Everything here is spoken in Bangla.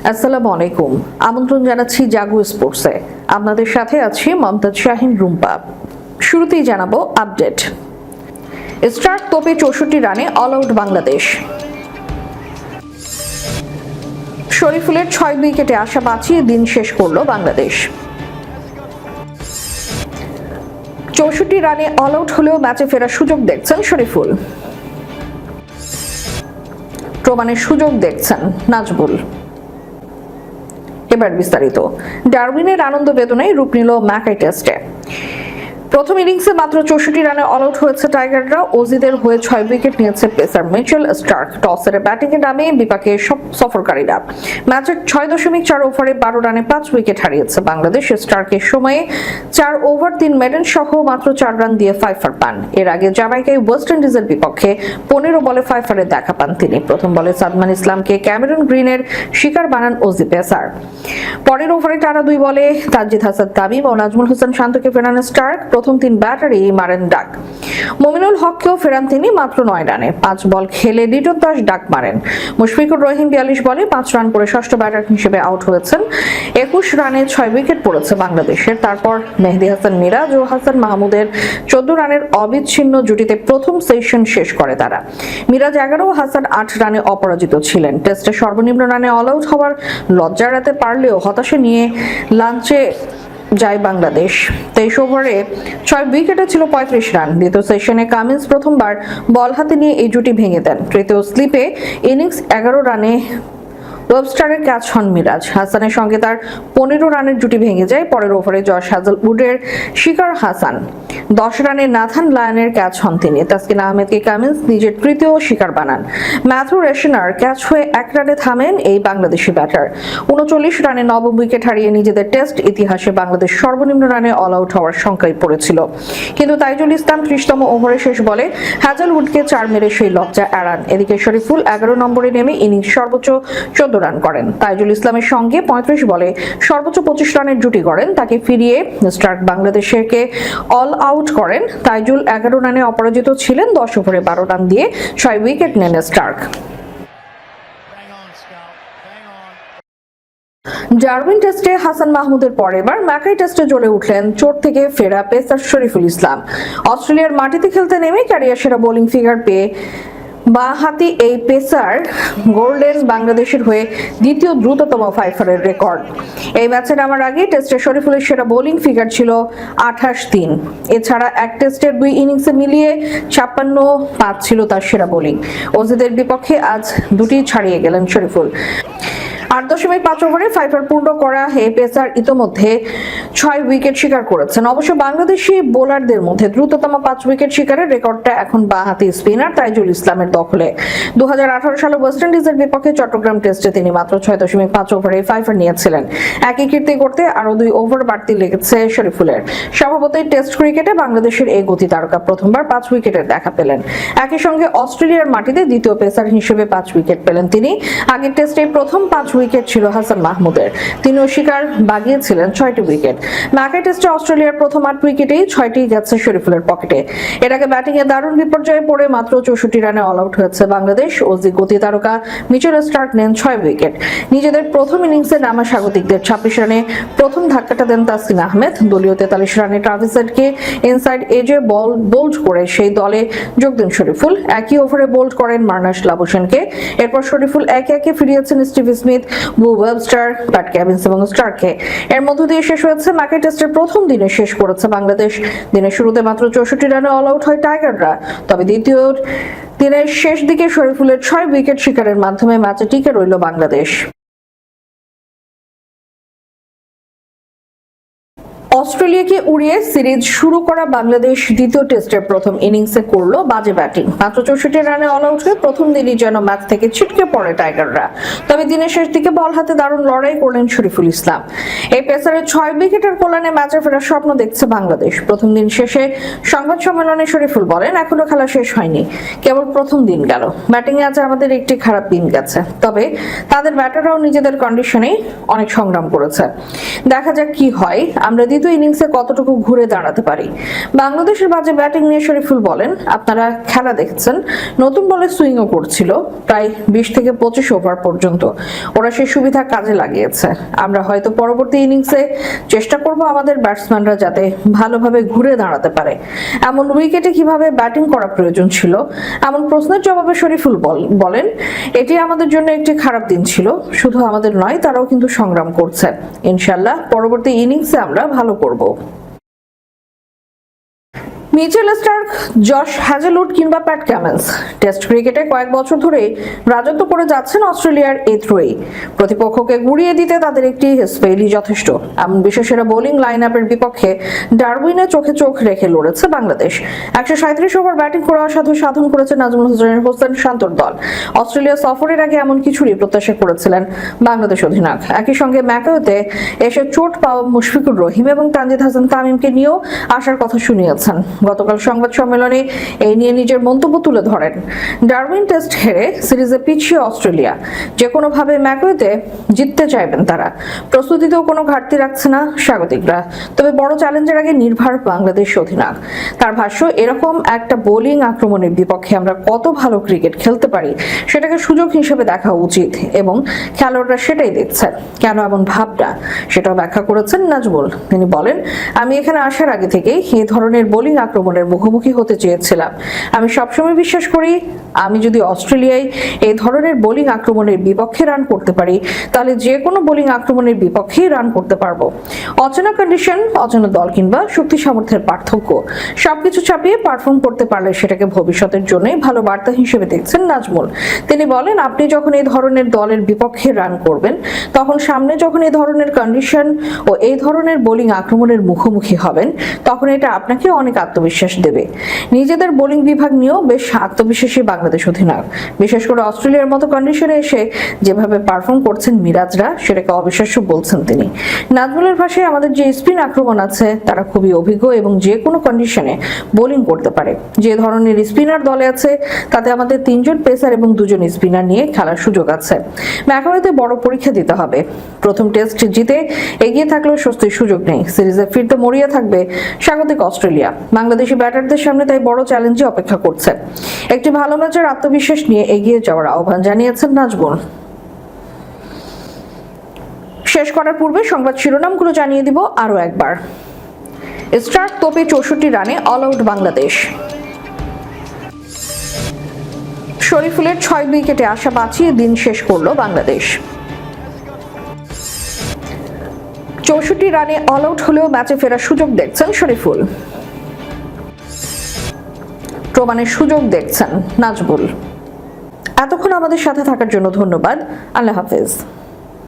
আসসালামু আলাইকুম। আমন্ত্রণ জানাচ্ছি জাগো স্পোর্টসে। আপনাদের সাথে আছি মমতাজ শাহিন রুম্পা। শুরুতেই জানাবো আপডেট। স্টার্ক তোপে 64 রানে অল আউট বাংলাদেশ। শরীফুলের 6 উইকেটে আশা বাঁচিয়ে দিন শেষ করল বাংলাদেশ। 64 রানে অল আউট হলেও ম্যাচে ফেরার সুযোগ দেখছেন শরীফুল। প্রমাণের সুযোগ দেখছেন নাজবুল। এবার বিস্তারিত। ডারউইনের আনন্দ বেদনায় রূপ নিল ম্যাকাই টেস্টে। প্রথম ইনিংসে মাত্র 64 রানে অল আউট হয়েছে টাইগাররা। অজিদের হয়ে 6 উইকেট নিয়েছে পেসার মিচেল স্টার্ক। টসের ব্যাটিংয়ে নামে বিপাকে সফরকারীরা। ম্যাচের 6.4 ওভারে 12 রানে 5 উইকেট হারিয়েছে বাংলাদেশ। স্টার্কের সময়ে 4 ওভার 3 মেডেন সহ মাত্র 4 রান দিয়ে ফাইফার পান। এর আগে জামাইকায় ওয়েস্ট ইন্ডিজের বিপক্ষে 15 বলে ফাইফারের দেখা পান তিনি। প্রথম বলে সাদমান ইসলামকে ক্যামেরন গ্রিনের শিকার বানান অজি পেসার। পরের ওভারে টানা 2 বলে তানজিদ হাসান তামিম ও নাজমুল হোসেন শান্তকে ফেরান স্টার্ক। প্রথম 3 ব্যাটারই মারেন ডাক। মুমিনুল হককেও ফেরান তিনি মাত্র 9 রানে। 5 বল খেলে লিটন দাস ডাক মারেন। মুশফিকুর রহিম 42 বলে 5 রান করে ষষ্ঠ ব্যাটার হিসেবে আউট হয়েছেন। 21 রানে 6 উইকেট পড়েছে বাংলাদেশের। তারপর মেহেদী হাসান মিরাজ ও হাসান মাহমুদের 14 রানের অবিচ্ছিন্ন জুটিতে প্রথম সেশন শেষ করে তারা। মিরাজ 11 ও হাসান 8 রানে অপরাজিত ছিলেন। টেস্টে সর্বনিম্ন রানে অল আউট হওয়ার লজ্জা এড়াতে পারলেও হতাশা নিয়ে লাঞ্চে যায় বাংলাদেশ। 23 ওভারে 6 উইকেটে ছিল 35 রান। দ্বিতীয় সেশনে কামিন্স প্রথমবার বল হাতে নিয়ে এই জুটি ভেঙে দেন। তৃতীয় স্লিপে ইনিংস 11 রানে ওয়েবস্টারের ক্যাচ হন মিরাজ। হাসানের সঙ্গে তার 15 রানের জুটি ভেঙে যায়। পরের ওভারে জশ হাজেলউডের শিকার হাসান। 10 রানে নাথান লায়নের ক্যাচ হন তিনি। তাসকিন আহমেদকে কামিন্স নিজের তৃতীয় শিকার বানান। ম্যাথু রেশনার ক্যাচ হয়ে 1 রানে থামেন এই বাংলাদেশি ব্যাটার। 39 রানে নবম উইকেট হারিয়ে নিজেদের টেস্ট ইতিহাসে বাংলাদেশ সর্বনিম্ন রানে অল আউট হওয়ার সংখ্যায় পড়েছিল। কিন্তু তাইজুল ইসলাম 30তম ওভারে শেষ বলে হাজেলউডকে 4 মেরে সেই লজ্জা এড়ান। এদিকে শরীফুল 11 নম্বরে নেমে ইনিংস সর্বোচ্চ 14 রান করেন। তাইজুল ইসলামের সঙ্গে 35 বলে সর্বোচ্চ 25 রানের জুটি করেন। তাকে ফিরিয়ে স্টার্ক বাংলাদেশকে অল আউট করেন। তাইজুল 11 রানে অপরাজিত ছিলেন। 10 ওভারে 12 রান দিয়ে 6 উইকেট নেন স্টার্ক। ডারউইন টেস্টে হাসান মাহমুদের পর এবার ম্যাকাই টেস্টে জ্বলে উঠলেন চোট থেকে ফেরা পেসার শরীফুল ইসলাম। অস্ট্রেলিয়ার মাটিতে খেলতে নেমে ক্যারিয়ার সেরা বোলিং ফিগার পেয়ে বাঁহাতি এই পেসার গড়লেন বাংলাদেশের হয়ে দ্বিতীয় দ্রুততম ফাইফারের রেকর্ড। এই ম্যাচে নামার আগে টেস্টে শরীফুলের সেরা বোলিং ফিগার ছিল 28-3। এছাড়া এক টেস্টের 2 ইনিংসে মিলিয়ে 56-5 ছিল তার সেরা বোলিং। অজিদের বিপক্ষে আজ 2টি ছাড়িয়ে গেলেন শরীফুল। 8.5 ওভারে ফাইফার পূর্ণ করা এই পেসার ইতোমধ্যে 6 উইকেট শিকার করেছেন। অবশ্য বাংলাদেশি বোলারদের মধ্যে দ্রুততম 5 উইকেট শিকারের রেকর্ডটা এখন বাঁহাতি স্পিনার তাইজুল ইসলামের দখলে। 2018 সালে ওয়েস্ট ইন্ডিজের বিপক্ষে চট্টগ্রাম টেস্টে তিনি মাত্র 6.5 ওভারে ফাইফার নিয়েছিলেন। একই কীর্তি করতে আরো 2 ওভার বাড়তি লেগেছে শরীফুলের। স্বভাবতই টেস্ট ক্রিকেটে বাংলাদেশের এই গতি তারকা প্রথমবার 5 উইকেটের দেখা পেলেন। একই সঙ্গে অস্ট্রেলিয়ার মাটিতে দ্বিতীয় পেসার হিসেবে 5 উইকেট পেলেন তিনি। আগের টেস্টে প্রথম 5 উইকেট ছিল হাসান মাহমুদের। তিনিও শিকার বাগিয়েছিলেন 6টি উইকেট। ম্যাকাই টেস্টে অস্ট্রেলিয়ার প্রথম 8 উইকেটেই 6টি গেছে শরীফুলের পকেটে। এর আগে ব্যাটিংয়ে দারুণ বিপর্যয়ে পড়ে মাত্র 64 রানে অল আউট হয়েছে বাংলাদেশ। অজি গতি তারকা মিচেল স্টার্ক নেন 6 উইকেট। নিজেদের প্রথম ইনিংসে নামা স্বাগতিকদের 26 রানে প্রথম ধাক্কাটা দেন তাসকিন আহমেদ। দলীয় 43 রানে ট্রাভিস হেডকে ইনসাইড এজে বোল্ড করে সেই দলে যোগ দেন শরীফুল। একই ওভারে বোল্ড করেন মার্নাস লাবুশেনকে। এরপর শরীফুল একে একে ফিরিয়েছেন Steve Smith, Webster, Pat Cummins এবং স্টার্ককে। এর মধ্য দিয়ে শেষ হয়েছে ম্যাকাই টেস্টের প্রথম দিনে শেষ করেছে বাংলাদেশ। দিনের শুরুতে মাত্র 64 রানে অল আউট হয় টাইগাররা। তবে দ্বিতীয় দিনের শেষ দিকে শরীফুলের 6 উইকেট শিকারের মাধ্যমে ম্যাচে টিকে রইল বাংলাদেশ। অস্ট্রেলিয়াকে উড়িয়ে সিরিজ শুরু করা বাংলাদেশ দ্বিতীয় টেস্টের প্রথম ইনিংসে করলো বাজে ব্যাটিং। মাত্র 64 রানে অল আউট হয়ে প্রথম দিনই যেন ম্যাচ থেকে ছিটকে পড়ে টাইগাররা। তবে দিনের শেষ দিকে বল হাতে দারুণ লড়াই করলেন শরীফুল ইসলাম। এই পেসারের 6 উইকেটের কল্যাণে ম্যাচে ফেরার স্বপ্ন দেখছে বাংলাদেশ। প্রথম দিন শেষে সংবাদ সম্মেলনে শরীফুল বলেন, এখনো খেলা শেষ হয়নি, কেবল প্রথম দিন গেল। ব্যাটিংয়ে আজ আমাদের একটি খারাপ দিন গেছে, তবে তাদের ব্যাটাররাও নিজেদের কন্ডিশনে অনেক সংগ্রাম করেছে। দেখা যাক কি হয়। আমরা দ্বিতীয় ইনিংসে কতটুকু ঘুরে দাঁড়াতে পারি। বাংলাদেশের বাজে ব্যাটিং নিয়ে শরীফুল বলেন, আপনারা খেলা দেখছেন, নতুন বলে সুইংও করছিল প্রায় 20 থেকে 25 ওভার পর্যন্ত। ওরা সেই সুবিধা কাজে লাগিয়েছে। আমরা হয়তো পরবর্তী ইনিংসে চেষ্টা করব আমাদের ব্যাটসম্যানরা যাতে ভালোভাবে ঘুরে দাঁড়াতে পারে। এমন উইকেটে কিভাবে ব্যাটিং করা প্রয়োজন ছিল এমন প্রশ্নের জবাবে শরীফুল বলেন, এটি আমাদের জন্য একটি খারাপ দিন ছিল। শুধু আমাদের নয়, তারাও কিন্তু সংগ্রাম করছে। ইনশাআল্লাহ পরবর্তী ইনিংসে আমরা ভালো করব। মিচেল স্টার্ক, জশ হ্যাজেলউড কিংবা প্যাট কামিন্স, টেস্ট ক্রিকেটে কয়েক বছর ধরে রাজত্ব করে যাচ্ছেন অস্ট্রেলিয়ার এই ত্রয়ী। প্রতিপক্ষকে গুড়িয়ে দিতে তাদের একটি স্পেলই যথেষ্ট। এমন বিশেষেরা বোলিং লাইন আপের বিপক্ষে ডারউইনে চোখে চোখ রেখে লড়েছে বাংলাদেশ। 137 ওভার ব্যাটিং করে অসাধু সাধন করেছে নাজমুল হোসেন শান্তর দল। অস্ট্রেলিয়া সফরের আগে এমন কিছুরই প্রত্যাশা করেছিলেন বাংলাদেশ অধিনায়ক। একই সঙ্গে ম্যাকাওতে এসে চোট পাওয়া মুশফিকুর রহিম এবং তানজিদ হাসান তামিমকে নিয়েও আসার কথা শুনিয়েছেন। গতকাল সংবাদ সম্মেলনে এই নিয়ে নিজের মন্তব্য তুলে ধরেন, ডারউইন টেস্ট হেরে সিরিজে পিছিয়ে অস্ট্রেলিয়া, যে কোনোভাবে ম্যাকাওতে জিততে চাইবেন তারা। প্রস্তুতিতেও কোনো ঘাটতি রাখছে না স্বাগতিকরা। তবে বড় চ্যালেঞ্জের আগে নির্ভর বাংলাদেশ অধিনায়ক। তার ভাষ্য, এরকম একটা বোলিং আক্রমণের বিপক্ষে আমরা কত ভালো ক্রিকেট খেলতে পারি সেটাকে সুযোগ হিসেবে দেখা উচিত এবং খেলোয়াড়রা সেটাই দেখছে। কেন এমন ভাবনা সেটাও ব্যাখ্যা করেছেন নাজমুল। তিনি বলেন, আমি এখানে আসার আগে থেকেই এই ধরনের বোলিং আক্রমণের মুখোমুখি হতে চেয়েছিলাম। আমি সবসময় বিশ্বাস করি, আমি যদি অস্ট্রেলিয়ায় এই ধরনের বোলিং আক্রমণের বিপক্ষে রান করতে পারি তাহলে যে কোনো বোলিং আক্রমণের বিপক্ষেই রান করতে পারবো। অচেনা কন্ডিশন, অচেনা দল কিংবা শক্তি সামর্থ্যের পার্থক্য সবকিছু চাপিয়ে পারফর্ম করতে পারলে সেটাকে ভবিষ্যতের জন্যই ভালো বার্তা হিসেবে দেখছেন নাজমুল। তিনি বলেন, আপনি যখন এই ধরনের দলের বিপক্ষে রান করবেন তখন সামনে যখন এই ধরনের কন্ডিশন ও এই ধরনের বোলিং আক্রমণের মুখোমুখি হবেন তখন এটা আপনাকে অনেক আত্মবিশ্বাস দেবে। নিজেদের বোলিং বিভাগ নিয়েও বেশ আত্মবিশ্বাসী বাংলাদেশ অধিনায়ক। বিশেষ করে অস্ট্রেলিয়ার মতো কন্ডিশনে এসে যেভাবে পারফর্ম করছেন মিরাজরা, সেটাকে অবিশ্বাস্য বলছেন তিনি। নাজমুলের ভাষায়, আমাদের যে স্পিন আক্রমণ আছে তারা খুবই অভিজ্ঞ এবং যে কোনো কন্ডিশনে বোলিং করতে পারে। যে ধরনের স্পিনার দলে আছে তাতে আমাদের 3 জন পেসার এবং 2 জন স্পিনার নিয়ে খেলার সুযোগ আছে। ম্যাকাওয়েতে বড় পরীক্ষা দিতে হবে। প্রথম টেস্ট জিতে এগিয়ে থাকলেও স্বস্তির সুযোগ নেই। সিরিজে ফিরতে মরিয়া থাকবে স্বাগতিক অস্ট্রেলিয়া। বাংলাদেশি ব্যাটারদের সামনে তাই বড় চ্যালেঞ্জে অপেক্ষা করছে। একটি ভালো ম্যাচের আত্মবিশ্বাস নিয়ে এগিয়ে যাওয়ার আহ্বান জানিয়েছেন নাজমুল। শেষ করার পূর্বে সংবাদ শিরোনামগুলো জানিয়ে দিব আরো একবার। স্টার্ক তোপে 64 রানে অল আউট বাংলাদেশ। শরীফুলের 6 উইকেটে আশা বাঁচিয়ে দিন শেষ করলো বাংলাদেশ। 64 রানে অল আউট হলেও ম্যাচে ফেরার সুযোগ দেখছেন শরীফুল। প্রমাণের সুযোগ দেখছেন নাজমুল। এতক্ষণ আমাদের সাথে থাকার জন্য ধন্যবাদ। আল্লাহ হাফেজ।